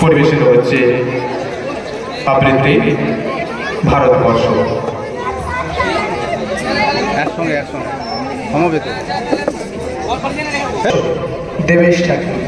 পরিবেশিত হচ্ছে আবৃত্তি ভারতবর্ষ। একসঙ্গে সমবেত দেবেশ ঠাকুর।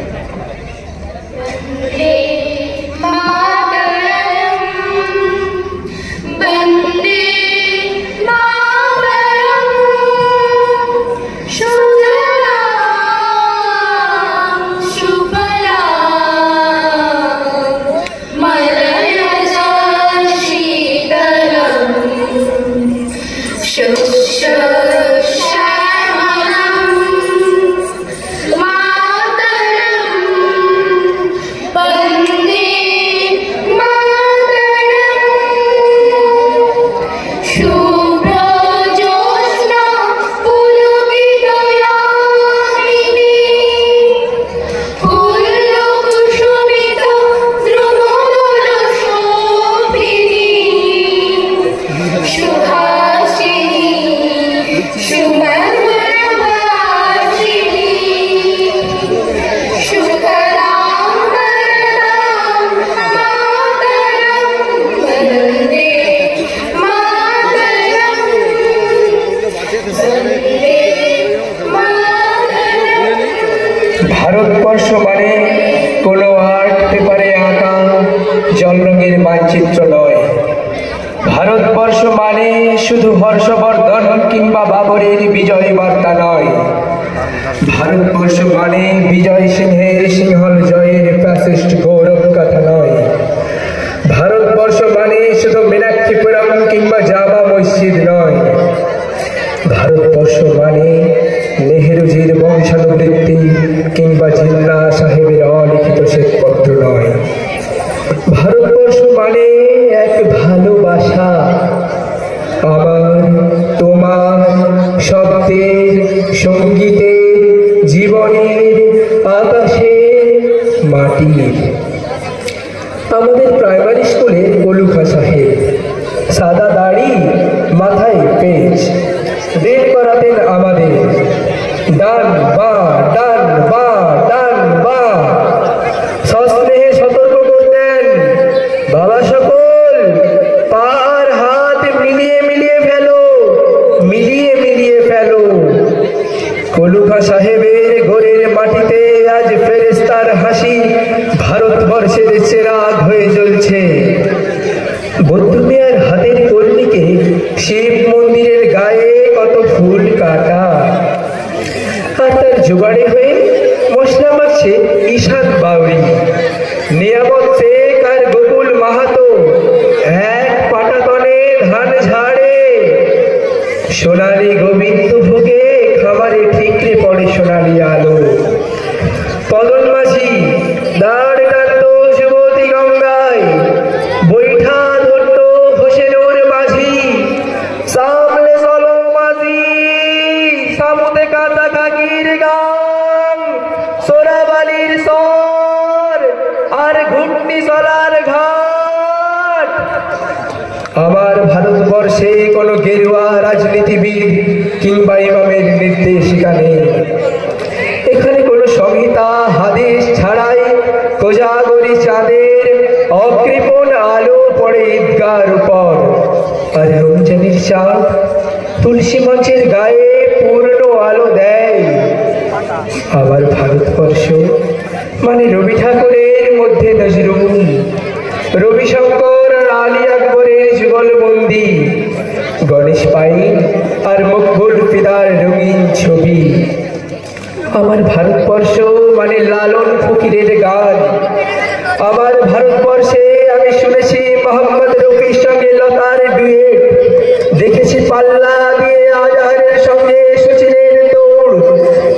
ভারতবর্ষ মানে কোনো আর্ট পেপারে আঁকা জল রঙের মানচিত্র নয়। ভারতবর্ষ মানে শুধু হর্ষবর্ধন কিংবা বাবরের বিজয় বার্তা নয়। ভারতবর্ষ মানে বিজয় সিংহের সিংহল জয়ের ফ্যাসিস্ট গৌরব কথা নয়। ভারতবর্ষ মানে শুধু মীনাক্ষীপুরম কিংবা জামা মসজিদ নয়। ভারতবর্ষ মানে নেহেরুজির বংশানুবৃত্তি কিংবা জিন্না সাহেবের অলিখিত শ্বেতপত্র নয়। ভারতবর্ষ মানে এক ভালোবাসা, আমার তোমার, শব্দের, সঙ্গীতের, জীবনের, আকাশের, মাটির। আমাদের প্রাইমারি স্কুলে কলুখা সাহেব সাদা দাড়ি, মাথায় পেঁচ, বের করাতেন আমাদের ডান বা ডান বা ডান বা। সস্নেহে সতর্ক করতেন, বাবা সকল পার হাত মিলিয়ে মিলিয়ে ফেলো, মিলিয়ে মিলিয়ে ফেলো। কলুখা সাহেবের ঘরের মাটিতে আজ ফেরেশতার হাসি ভারতবর্ষের চেরাগ হয়ে জ্বলছে। বৌদ্ধ মিয়ার হাতের কর্ণিকে শিব মন্দিরের গায়ে কত ফুল কাটা, আর তার জোগাড়ে হয়ে মশলা মারছে ঈশান বাউরি, নিয়ামত শেখ আর গোকুল মাহাতো এক পাটাতনে ধান ঝাড়ে। সোনালী গোবিন্দ ভোগে খাবারে ঠিকরে পড়ে সোনালী আলো। পদন মাঝি দাঁড় টানত যুবতী গঙ্গায়, বৈঠা ধরত হোসেনুর মাঝি। সামলে চলো মাঝি, সামুদে কাটা কাকির গান, সোরাবালির স্বর আর ঘুটনি চলার ঘাট। আমার ভারতবর্ষে কোনো গেরুয়া রাজনীতিবিদ কিংবা ইমামের নির্দেশিকা নেই। এখানে কোনো সংহিতা হাদিস ছাড়াই কোজাগরি চাঁদের অকৃপণ আলো পড়ে ঈদগার উপর, আর রমজানের চাঁদ তুলসী মঞ্চের গায়ে পূর্ণ আলো দেয়। আমার ভারতবর্ষ মানে রবি ঠাকুরের মধ্যে নজরুল, রবিশঙ্কর আর আলী আকবরের যুগলবন্দি, গণেশ পাইন আর মকবুল ফিদার রঙিন ছবি। আমার ভারতবর্ষ মানে লালন ফকিরের গান। আমার ভারতবর্ষে আমি শুনেছি মোহাম্মদ রফির সঙ্গে লতার ডুয়েট, দেখেছি পাল্লা দিয়ে আজহারের সঙ্গে সচিনের দৌড়,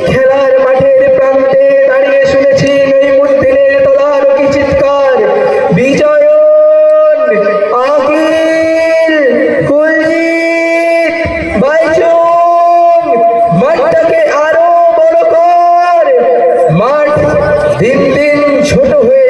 খেলার মাঠের প্রান্তে দাঁড়িয়ে শুনেছি নঈমুদ্দিনের তদারকি চিৎকার, বিজয়ন, আকিল, কুলজিৎ, বাইচুং, মাঠটাকে আরো বড় কর। মাঠ দিন দিন ছোট হয়ে